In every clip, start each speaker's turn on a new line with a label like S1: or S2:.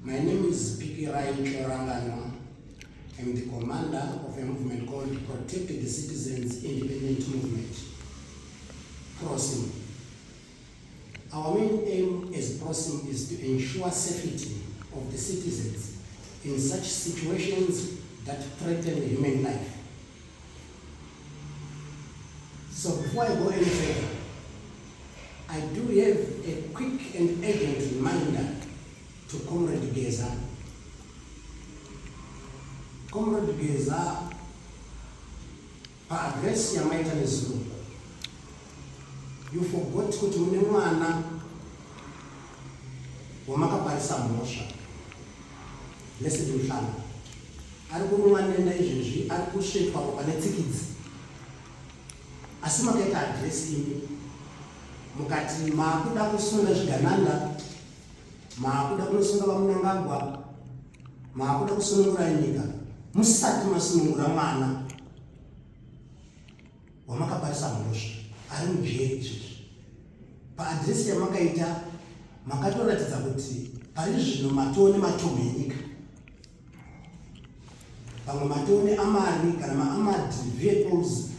S1: My name is Piki Rai Chorangano. I'm the commander of a movement called Protect the Citizens Independent Movement, PROCIM. Our main aim as PROCIM is to ensure safety of the citizens in such situations that threaten human life. So before I go any further, I do have a quick and urgent reminder to Comrade Geza. Comrade Geza, pa address ya maita nezulu. You forgot kuti mune mwana wamakaparisa mhosva. Blessed Mhlanga. Ari kumwanenda izvezvi ari kusvetwa pane tsikidzi. Asi makaita address imi mukati maakuda kusunga zvigananda, maakuda kusunga vamunangagwa, maakuda kusunungura nyika, musati masunungura mwana wamakaparisa mhosva ari mujeri izvezvi. Paaddress yamakaita makatoratidza kuti pari zvino matoo nematombo enyika, pamwe matoo neamari kana maarmed vehicles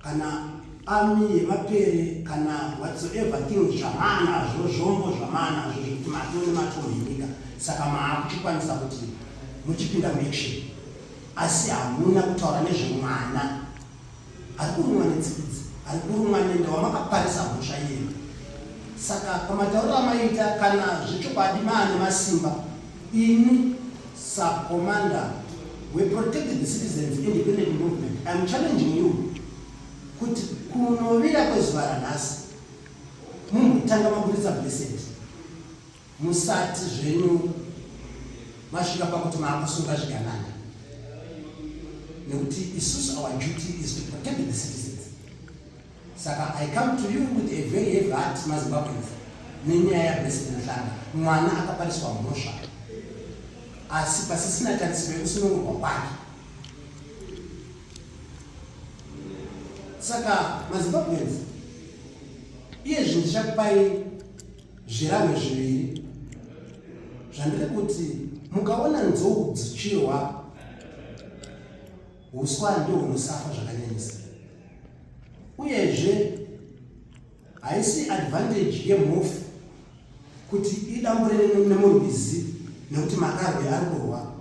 S1: kana army yemapere kana whatsoever thing zvamana zvombo zvamana zvekuti matoo nematombo enyika. Saka maakuchikwanisa kuti muchipinda muaction, asi hamuna kutaura nezvemwana ari kurumwa netsikidzi, ari kurumwa nenda wamakaparisa mhosva yenu. Saka pamatauro amaita kana zvechokwadi maane masimba, ini sub-commander we Protect the Citizens Independent Movement, I'm challenging you kuti kunovira kwezuva ranhasi mumutanga maburitsa blessed, musati zvenyu masvika pakuti maakusunga zvigananda, nekuti isusu our duty is to protect the citizens. Saka I come to you with a very heavy heart, maZimbabweans, nenyaya yaBlessed Mhlanga. Mwana akapariswa mhosva, asi pasisina tarisiro yekusunungurwa kwake. Saka maZimbabweans, iye zvinhu zvakupai zviramwe zviviri zvandiri kuti mukaona nzou dzichirwa, uswa ndio hunosafa zvakanyanyisa. Uyezve haisi advantage yemhofu kuti idamburire nemurwizi nekuti makarwe ari kurwa.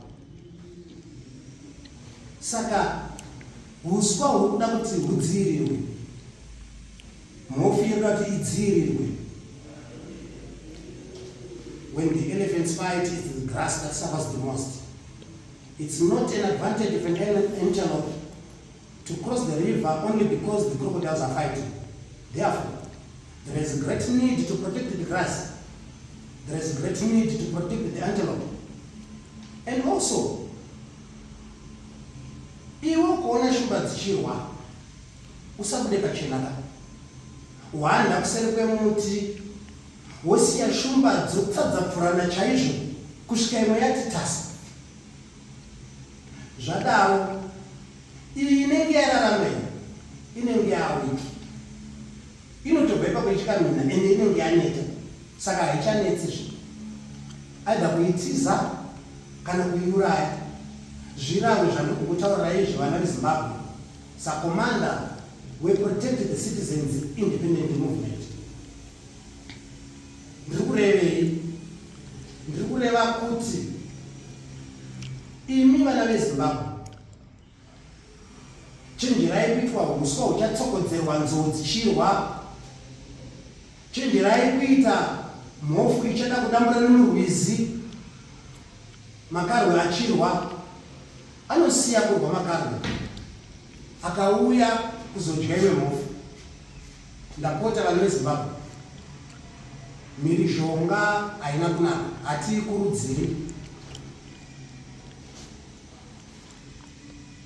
S1: Saka huswa huri kuda kuti hudziirirwe, mhofu inoda kuti idziirirwe. When the elephants fight, it's the grass that suffers the most. It's not an advantage of an antelope to cross the river only because the crocodiles are fighting. Therefore, there is a great need to protect the grass. There is a great need to protect the antelope. And also, iwe kuona shumba dzichirwa usabude pachenaka, wanda kuseri kwemuti wosiya shumba dzotsadza pfurana chaizvo kusvika imwe yati tasa. Zvadaro iyi inenge yararama, inenge yawiki, inotobva ipapo ichikamina ende inenge yaneta. Saka haichanetsizve aidha kuitiza kana kuiuraya. Zviramwe zvandiri kukutaurira izvi vana veZimbabwe, sakomanda we Protect the Citizens Independent Movement. Ndiri kurevei? Ndiri kureva kuti imi vana veZimbabwe, chenjerai kuitwa huswa huchatsokodzerwa nzou dzichirwa, chenjerai kuita mhofu ichada kudambura nemurwizi makarwe achirwa. Anosiya kurwa makarwe akauya kuzodya imwe mhofu. Ndapota vanhu veZimbabwe, mhirizhonga haina kunaka, hatiikurudziri.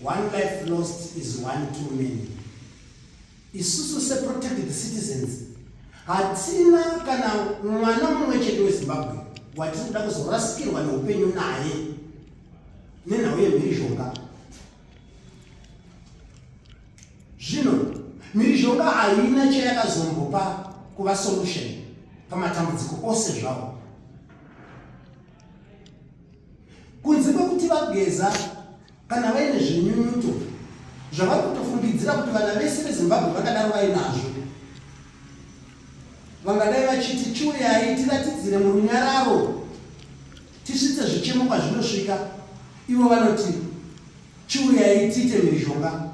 S1: One life lost is one too many. Isusu se Protect the Citizens hatina kana mwana mumwe chete weZimbabwe watiri kuda kuzorasikirwa neupenyu naye nenhau yemhirizhonga. Zvino mhirizhonga haina chayakazombopa kuva solution pamatambudziko ose zvawo. kuti vageza kana vaine zvinyunyuto zvavari kutofungidzira kuti vana vese veZimbabwe vakadaro vainazvo, vangadai vachiti chiuyai tiratidzire murunyararo tisvitse zvichemo kwazvinosvika. Ivo vanoti chiuyai tiite mhirizhonga.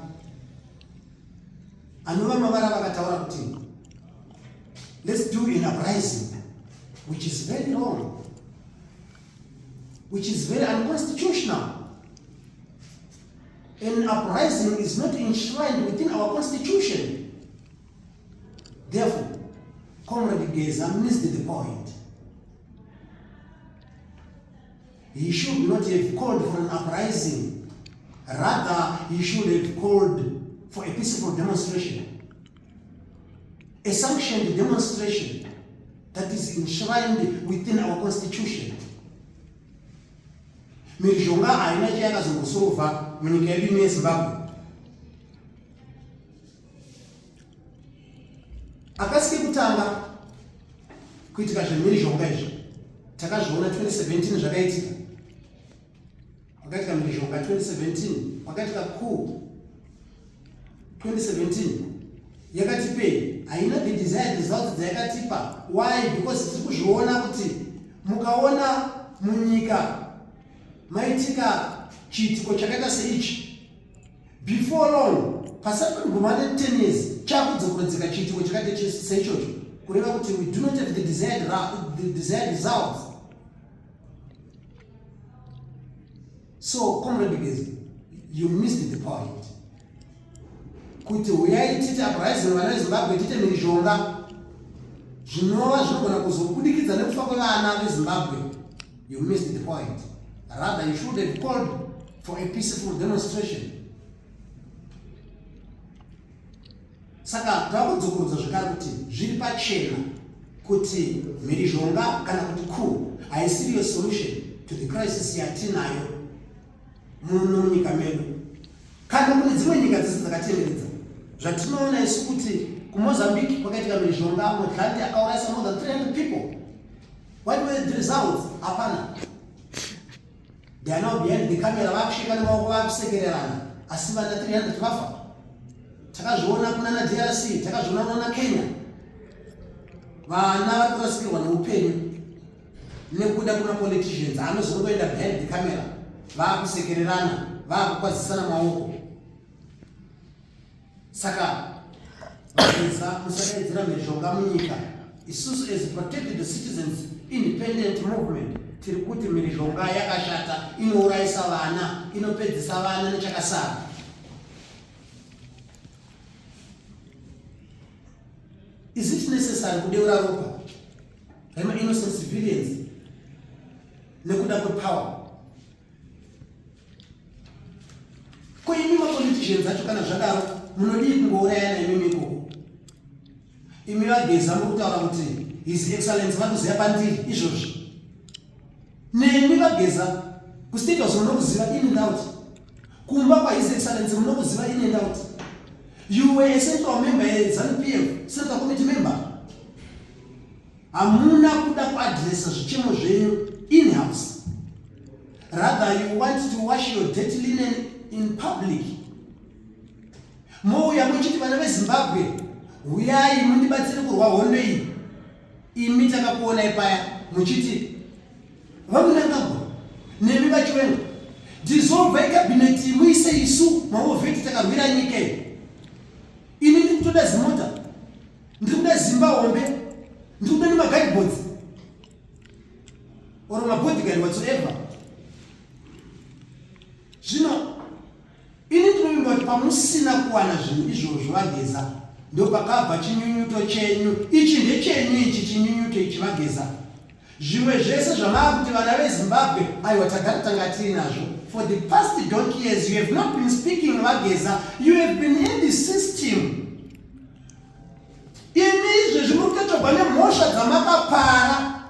S1: Anova mavara vakataura kuti let's do an uprising, which is very wrong, which is very unconstitutional. An uprising is not enshrined within our constitution. Therefore, Comrade Geza missed the point. He should not have called for an uprising. Rather, he should have called for a peaceful demonstration. A sanctioned demonstration that is enshrined within our constitution. Mhirizhonga haina chayakazongosova munyika yedu ino yeZimbabwe. Akasike kutanga kuitika zvemhirizhonga izvi takazviona 2017 zvakaitika. Wakaitika mhirizhonga 2017, wakaitika coup 2017 yakatipei, haina the desired results dzayakatipa. Why? Because tiri kuzviona kuti mukaona munyika maitika chiitiko chakaita seichi, before long pasati pengumane 10 years chakudzokoredzeka chiitiko chakaita seichocho, kureva kuti we do not have the desired results. So Comrade Geza, you missed the point. Kuti uyai tite uprising vana veZimbabwe, tite mhirizhonga zvinova zvinogona kuzobudikidza nekufa kwevana veZimbabwe. You missed the point. Rather, you should have called for a peaceful demonstration. Saka takudzokorodza zvakare kuti zviri pachena kuti mhirizhonga kana kuti coup haisiri a solution to the crisis yatinayo muno munyika medu. Kana kune dzimwe nyika dzese dzakatenderedza, zvatinoona isu kuti kuMozambique kwakaitika mhirizhonga, Motlanthe akaurayisa more than 300 people. What were the results? Hapana. They are now behind the camera, vakushika nemaoko vakusekererana, asi vana 300 vafa. Takazviona kuna DRC, takazviona kuna Kenya. Vana vari kurasikirwa neupenyu nekuda kuna politicians anozongoenda behind the camera, vakusekererana, vakukwazisana maoko. Saka vageza musakaidzira mhirizhonga munyika. Isusu as protected citizens independent movement tiri kuti mhirizhonga yakashata, inourayisa vana, inopedzisa vana nechakasara. Is it necessary kudeura ropa rema innocent civilians nekuda kwepower? Ko imi mapoliticians acho kana zvadaro munodii kungourayana imi ikoko? Imi Vageza muri kutaura kuti his excellence vanoziva pandiri izvozvi. Nemi Vageza kustate house munokuziva in and out, kumba kwa his excellence munokuziva in and out. You were a central member, a ZANU-PF central committee member. Hamuna kuda kuadresa zvichemo zvenyu in-house. Rather, you want to wash your dirty linen in public. Mouya muchiti vana veZimbabwe, uyai mundibatsire kurwa hondo iyi. Imi takakuonai paya muchiti vamunangagwa nemi vachiwenga dissolve cabinet muise isu maovheti takarwira nyika iyi. Ini ndiri kutoda zimota, ndiri kuda zimba hombe, ndiri kuda nemaguideboards or mabodyguard whatsoever. Zvino ini ndinovimba kuti pamusina kuwana zvinhu izvozvo Vageza, ndo pakabva chinyunyuto chenyu. Ichi ndechenyu ichi chinyunyuto ichi Vageza. Zvimwe zvese zvamava kuti vana veZimbabwe aiwa tagara tanga tiri nazvo. For the past donkey years, you have not been speaking Vageza. You have been in the system. Imi izvezvi muri kutotobva nemhosva dzamakapara.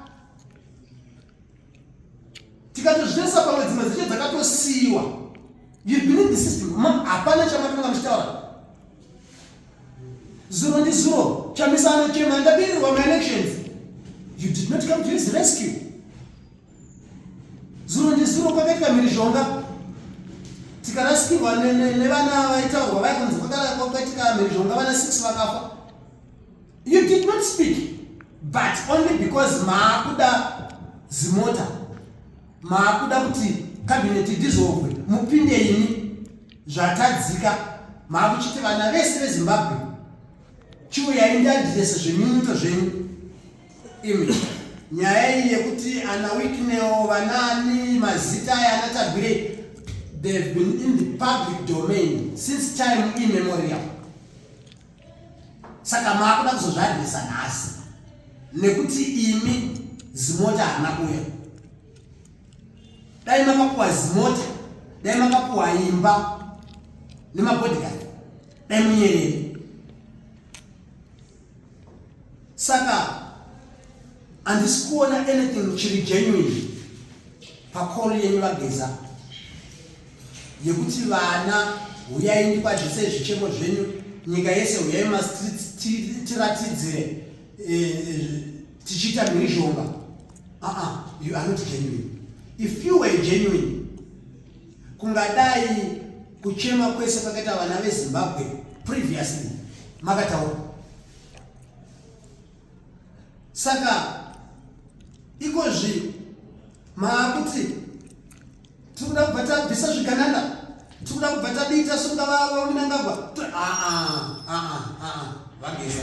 S1: Tikatozvisa pamwe dzimwe dzeche dzakatosiyiwa. You've been in the system. Hapana chamakanga muchitaura. Zuro ndi zuro chamisano chema ndabirirwa ma-elections. You did not come to his rescue. Zuro ndi zuro musoro kwakaitwa mhirizhonga tikarasikirwa nevana vaitaurwa vaikunzi kwakaitika mhirizhonga vana 6 vakafa. You did not speak, but only because maakuda zimota, maakuda kuti cabinet dissolve mupinde ini zvatadzika, maakuchiti vana vese veZimbabwe chiuyai ndiadirese zvenyunyuto zvenyu. Imi nyaya iyi yekuti ana Wicknell vanani mazita aya anaTagwire, they have been in the public domain since time immemorial. Saka maakuda kuzozvadhisa nhasi nekuti imi zimota hana kuya. Dai makapuwa zimota, dai makapuwa imba nemabodyguard, dai munyerere. Saka handisi kuona anything chiri genuine pakolo yenyu vageza yekuti vana huyai ndikwadzise zvichemo zvenyu nyika yese, huyai mastreets tiratidzire tichiita mhirizhonga. You are not genuine. If you were genuine, kungadai kuchema kwese kwakaita vana veZimbabwe previously makataura. Saka ikozvi maakuti tikuda kubva tabvisa zvigananda, tikuda kubva tadita sunga vamunangagwa vageza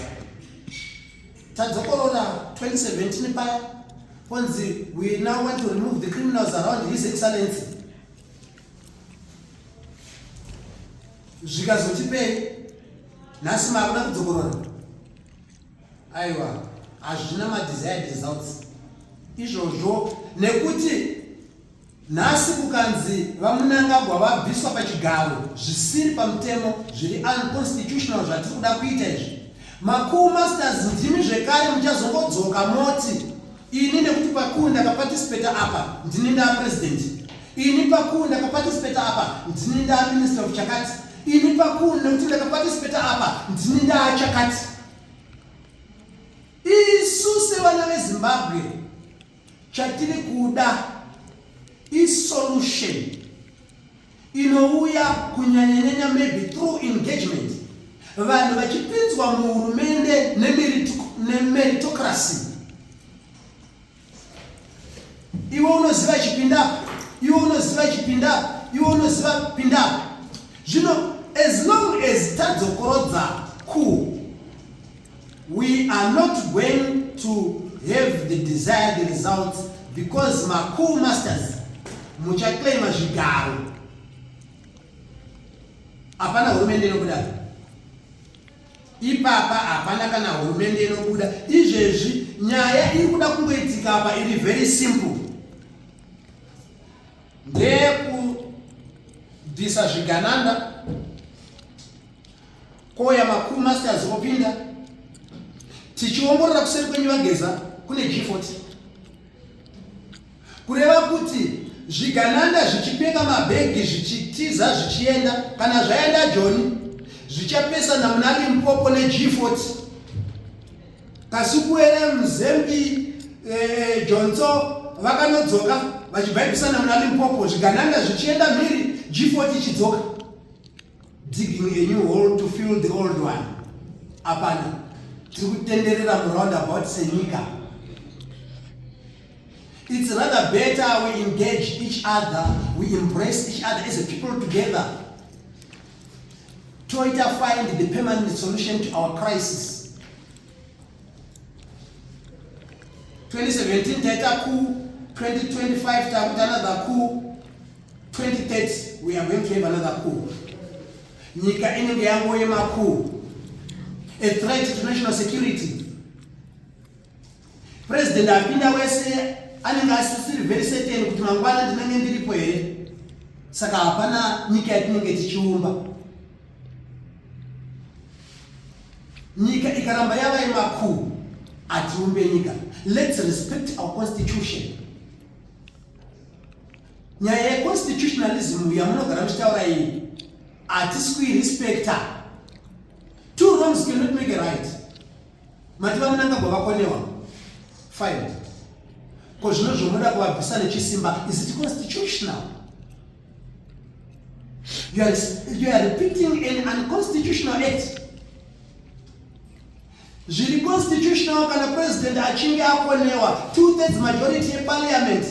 S1: tadzokorora 2017 paya konzi we now want to remove the criminals around his excellency. Zvikazotipei nhasi maakuda kudzokorora. Aiwa, hazvina madesired results izvozvo, nekuti nhasi kukanzi vamunangagwa vabviswa pachigaro zvisiri pamutemo, zviri unconstitutional zvatiri kuda kuita izvi. Makuu masters ndimi zvekare muchazongodzoka moti ini nekuti pakuu ndakaparticipata apa ndini ndaapresident, ini pakuu ndakaparticipata apa ndini ndaaminister of chakati, ini pakuu nekuti ndakaparticipata apa ndini ndaachakati. Isu sevana veZimbabwe chatiri kuda isolution inouya kunyanyanyanya maybe through engagement, vanhu vachipinzwa muhurumende nemeritocracy. Iwe unoziva chipindapo, iwe unoziva chipindapo, iwe unoziva pindapo. Zvino as long as tadzokorodza coup, we are not going to have the desired results because makuu masters muchaclaima zvigaro. Hapana hurumende inobuda ipapa, hapana kana hurumende inobuda. Izvezvi nyaya iri kuda kungoitika apa iri very simple, ndekubvisa zvigananda koya makuu masters opinda tichiongorora kuseri kwenyu vageza kune G40, kureva kuti zvigananda zvichipeka mabhegi zvichitiza zvichienda, kana zvaenda Joni zvichapesana muna Limpopo neG40, Kasukuere, Muzembi, Jonzo vakanodzoka vachibhaibhisana muna Limpopo, zvigananda zvichienda mhiri, G40 ichidzoka, digging a new hole to fill the old one. Hapana, tiri kutenderera muroundabout senyika. It's rather better we engage each other, we embrace each other as a people together, to find the permanent solution to our crisis. 2017 taita coup, 2025 takuta another coup, 2030 we are going to have another coup. Nyika inenge yangoema coup, a threat to national security. President apinda wese anenge asisiri very certain kuti mangwana ndinenge ndiripo here. Saka hapana nyika yatinenge tichiumba. Nyika ikaramba yava yemakuu, atiumbe nyika. Let's respect our constitution. Nyaya yeconstitutionalism yamunogara muchitaura iyi hatisi kuirespecta. Two wrongs cannot make a right. Mativa Munangagwa vakonewa, fine. Because no jomoda kuabvisa nechisimba, is it constitutional? You are repeating an unconstitutional act. Zviri constitutional kana president achinge akonewa 2/3 majority in parliament,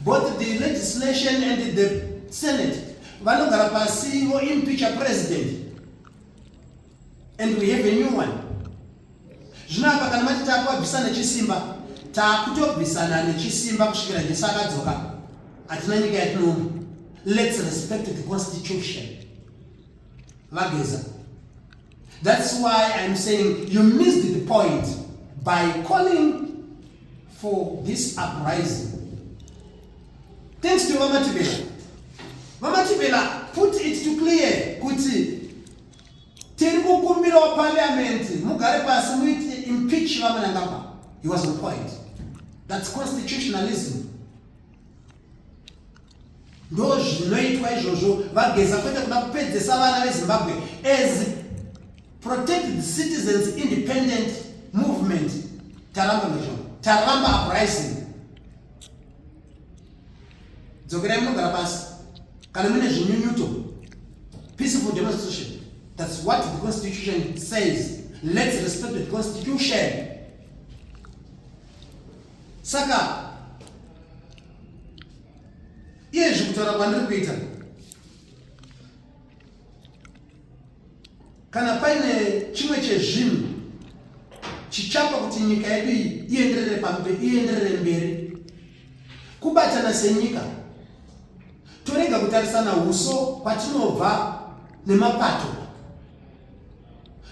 S1: both the legislation and the senate vanogara pasi vo impeach a president, and we have a new one. Zvino apa kana mati takuabvisa nechisimba, takutobvisana nechisimba kusvikira Jesu akadzoka. Hatina nyika yatinomu. Let's respect the constitution. Vageza. That's why I'm saying you missed the point by calling for this uprising. Thanks to Mama Tibela. Mama Tibela put it to clear kuti teribu kumbira wa parliament mugare pasi muiti impeach Vamanangamba. He was on point. That's constitutionalism. Ndo zvinoitwa izvozvo vageza kwete kuda kupedzesa vana veZimbabwe as protect the citizens independent movement. Taramba uprising. Dzokerai munogara pasi kana mune zvinyunyuto, peaceful demonstration. That's what the constitution says. Let's respect the constitution. Saka iye zvekutaura kwandiri kuita, kana paine chimwe chezvinhu chichapa kuti nyika yedu ienderere mberi, kubatana senyika, torega kutarisana uso kwatinobva nemapato,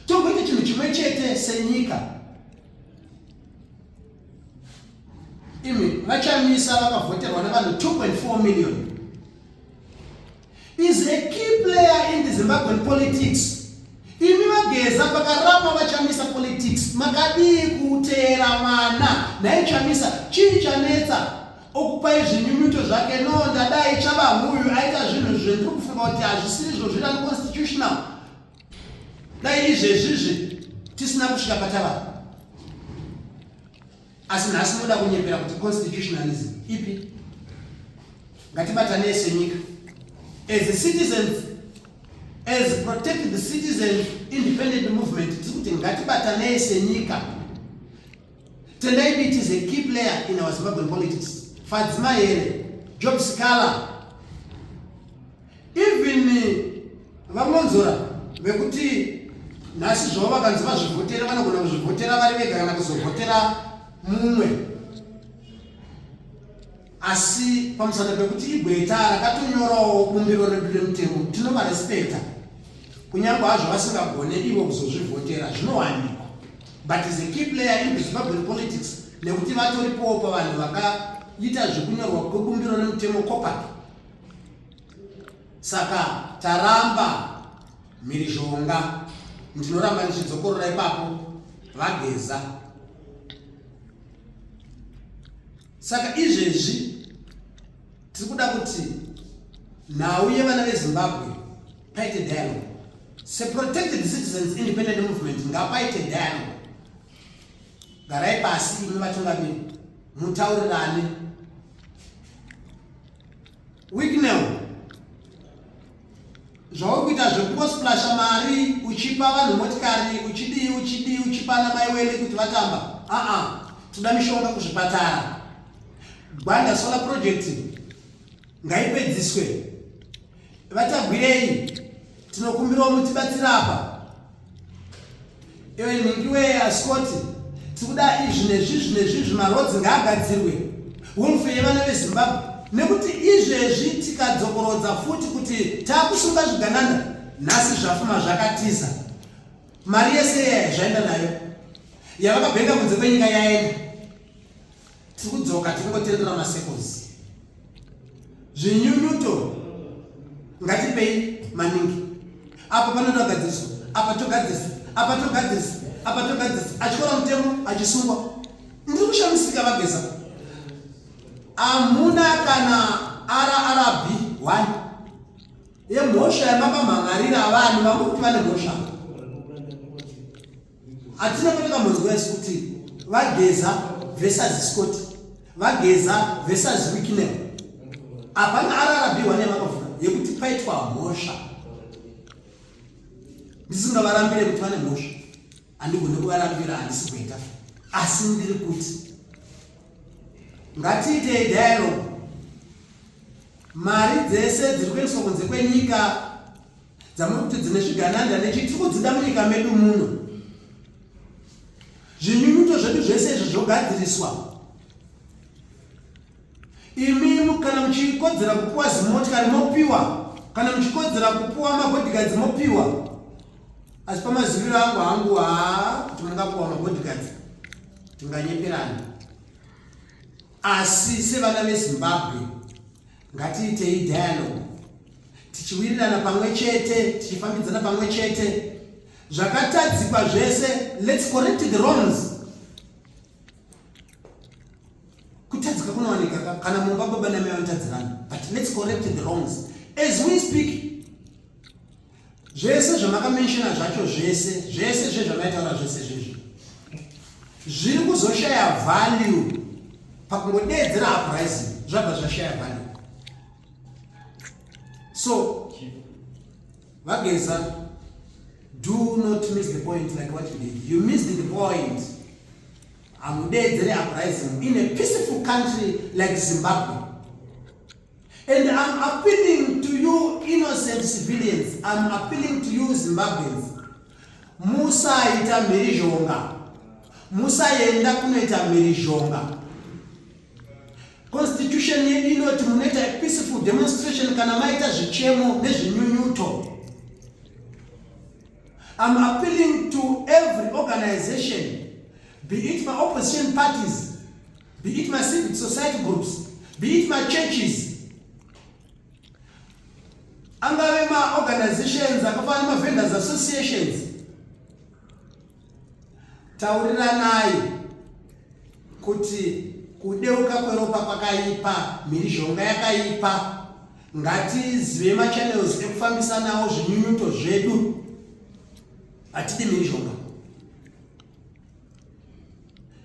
S1: togoita chinhu chimwe chete senyika. Imi vachamisa vakavhoterwa navanhu 2.4 million. Is a key player in the Zimbabwean politics. Imi vageza pakaramba vachamisa politics, makadii kuteera mwana naichamisa chii chanetsa okupai zvinyunyuto zvake. No, ndadai chava huyu aita zvinhu zvendiri kufunga kuti hazvisiri izvo zviri unconstitutional. Dai izvezvizvi tisina kusvika patava. Asi nhasi moda kunyepera kuti constitutionalism ipi. Ngatibatanei senyika as the citizens, as protect the citizens independent movement. Tiri kuti ngatibatanei senyika. Tendai it is a key player in our Zimbabwean politics. Fadzima here, Job Sikala, even vamonzora vekuti nhasi zvavo vakanzi vazvivhotera vanogona kuzvivhotera vari vega kana kuzovhotera mumwe, asi pamusana pekuti igweta rakatonyorawo bumbiro redu remutemo tinovarespekta, kunyange hazvo vasingagone ivo kuzozvivhotera zvinowanikwa. But is a key player in the Zimbabwean politics nekuti vatoripowo pavanhu vakaita zvekunyorwa kwebumbiro remutemo kopaki. Saka taramba mhirizhonga, ndinoramba ndichidzokorora ipapo vageza. Saka izvezvi tiri kuda kuti nhau yevana veZimbabwe paite dialogue. Se protect the citizens independent movement ngapaite dialogue. Garai pasi imi vatungamiri mutaurirane. Weeknow zvauri kuita zvekungosiplasha mari uchipa vanhu motikari uchidii uchipana maiwele kuti vatamba. Toda mishonga kuzvipatara. Gwanda solar project ngaipedziswe. Vatagwirei, tinokumbirawo mutibatsira apa. Ewe ningiwe asikoti, tikuda izvinezvi marodzi ngaagadzirwe. Welfare yevana veZimbabwe. Nekuti izvezvi tikadzokorodza futi kuti takusunga zvigananda, nhasi zvafuma zvakatiza. Mari yese zvaenda nayo yavakabhenga kunze kwenyika yaenda. Tiri kudzoka tingotendera masekozi. Zvinyunyuto ngatipei maningi. Apa panoda kugadziswa, apa togadzisa, apa togadzisa, apa togadzisa. Achikora mutemo achisungwa. Ndiri kushamisika vageza. Amuna kana RRB1 yemhosva yamapamhangarira vanhu vamukuti vane mhosva. Hatina kutoka mhodzi wese kuti vageza versus Scott. vageza versus weakness. Apana ararabiwa nemakavhura yekuti paitwa mhosva. Ndisingavarambire kuti vane mhosva. Andigone kuvarambira handisi kuita. Asi ndiri kuti ngatiite dialogue. Mari dzese dziri kuendeswa kunze kwenyika dzamuri kuti dzine zvigananda nechiti tiri kudzida munyika medu muno. Zvinyunyuto zvedu zvese izvi zvogadziriswa. Imi kana muchikodzera kupuwa zimotikari mopiwa, kana muchikodzera kupuwa mabodyguards mopiwa. Asi pamaziviro angu kuti mungapuwa mabodyguards tinganyeperana. Asi sevana veZimbabwe ngatiitei dialogue, tichiwirirana pamwe chete, tichifambidzana pamwe chete. Zvakatadzikwa zvese, let's correct the wrongs. Kutadzika kunowanika kana mumba baba namai vanotadzirana, but let's correct the wrongs. As we speak, zvese zvamakamentiona zvacho zvese zvezvamaitaura zvese zvezvi zviri kuzoshaya value pakungodeedzera uprising, zvabva zvashaya value. So vageza, do not miss the point like what you did. You missed the point. I'm dead uprising in a peaceful country like Zimbabwe. And I'm appealing to you innocent civilians. I'm appealing to you Zimbabweans. Musa ita mirizhonga. Musa yenda kunoita mirizhonga. Constitution yedu inoti munoita a peaceful demonstration kana maita zvichemo nezvinyunyuto. I'm appealing to every organization, be it my opposition parties, be it my civic society groups, be it my churches, angave ma organizations, akafana ma vendors associations. Tauriranai kuti kudeuka kweropa kwakaipa, mirizhonga yakaipa, ngatizive ma channels ekufambisa nawo zvinyunyuto zvedu. Atidi mirizhonga.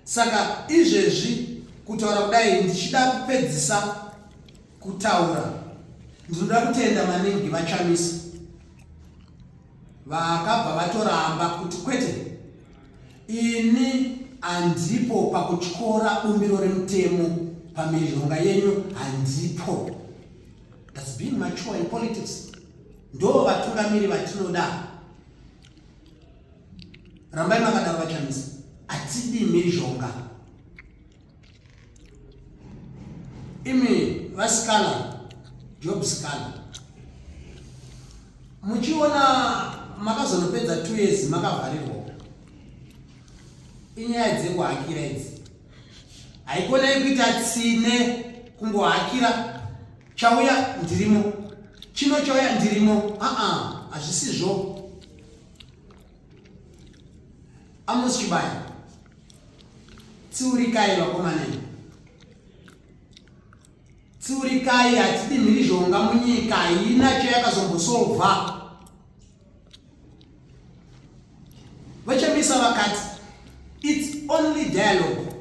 S1: Saka izvezvi kutaura kudai ndichida kupedzisa kutaura. Ndinoda kutenda maningi vachamisa vakabva vatoramba kuti kwete, ini handipo pakutyora bumbiro remutemo pamirizhonga yenyu, handipo. That's being mature in politics. Ndo vatungamiri vatinoda. Rambai makadaro vachamisa, atidi mirizhonga. Imi vasikala, Job Sikala, muchiona makazonopedza 2 years makavharirwa. Inyaya dzekuhakira idzi. Haikona kuita tsine kungohakira. Chauya ndirimo, chino chauya ndirimo. Hazvisizvo. Amos Chibaya, tsiurikai vakomanai. Tsiurikai, hatidi mirizhonga munyika, haina chayakazombosolva. Vachamisa vakati, it's only dialogue.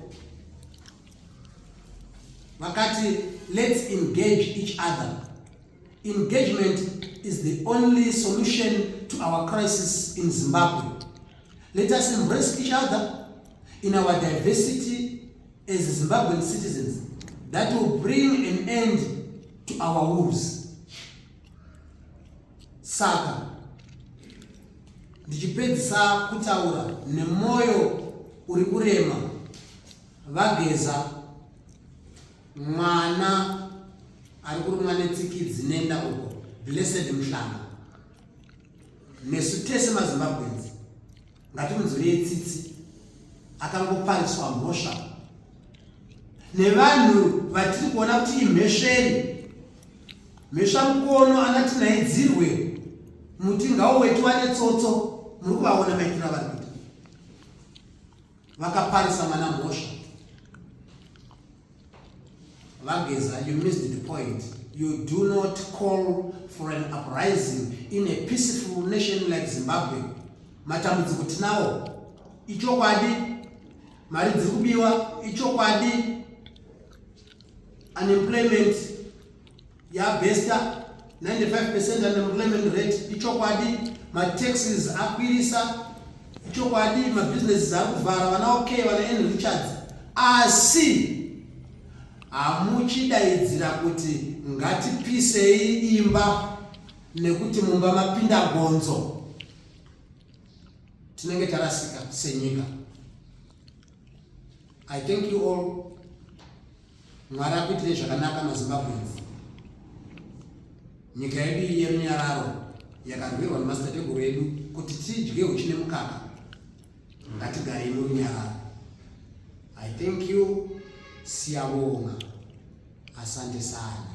S1: Vakati, let's engage each other. Engagement is the only solution to our crisis in Zimbabwe. Let us embrace each other in our diversity as Zimbabwean citizens. That will bring an end to our woes. Saka, ndichipedzisa kutaura nemoyo uri kurema, vageza mwana ari kurumwa netsikidzi nenda uko, blessed Mhlanga. Nesu tese maZimbabweans ngatimunzwirei tsitsi akangopariswa mhosva nevanhu vatiri kuona kuti imhesheri, mhesva mukono anati naidzirwe muti ngawo wetu wane tsotso. Muri kuvaona maitiro avari kuita, vakaparisa mana mhosva. Vageza, you missed the point. You do not call for an uprising in a peaceful nation like Zimbabwe. Matambudziko tinawo, ichokwadi. Mari dziri kubiwa, ichokwadi. unemployment yabesta 95% unemployment rate ichokwadi, ma-taxes akwirisa ichokwadi, ma-businesses arikuvhara, vana okay vana N Richards, asi hamuchidaidzira kuti ngatipisei imba nekuti mumba mapinda gonzo. Tinenge tarasika senyika. I thank you all. Mwari akuitire zvakanaka maZimbabweans. Nyika yedu yerunyararo yakarwirwa nemadzitateguru edu kuti tidye uchi nemukaka, ngatigarei murunyararo. I thank you. Siyabonga. Asante sana.